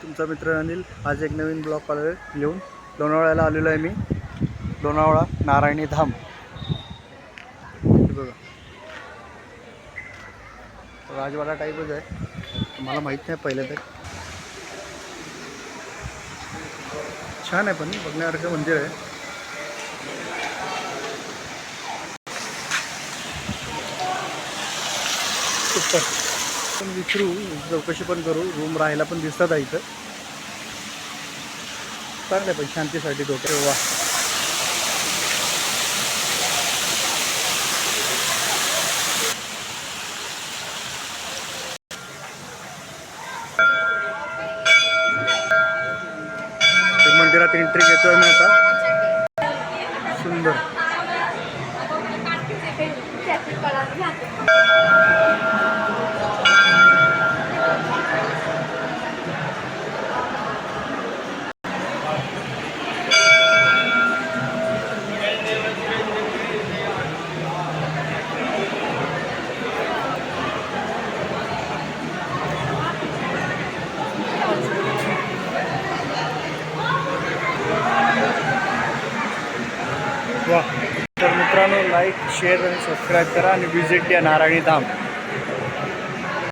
तुमचा मित्र अनिल. आज एक नवीन ब्लॉग घेऊन लोणावळ्याला आलेलो आहे मी. लोणावळा नारायणी धाम बघा, राजवाडा टाईपच आहे. मला माहीत नाही पहिलं तर. छान आहे, पण बघण्यासारखं मंदिर आहे. सुपर. पण विचारू, चौकशी पण करू. रूम राहायला पण दिसतात आहे इथं. चांगलं पण शांतीसाठी डोक्यात. वा, मंदिरात एंट्री घेतोय मी आता. सुंदर. वा. तर मित्रांनो, लाईक शेअर आणि सबस्क्राईब करा आणि व्हिजिट द्या नारायणी धाम.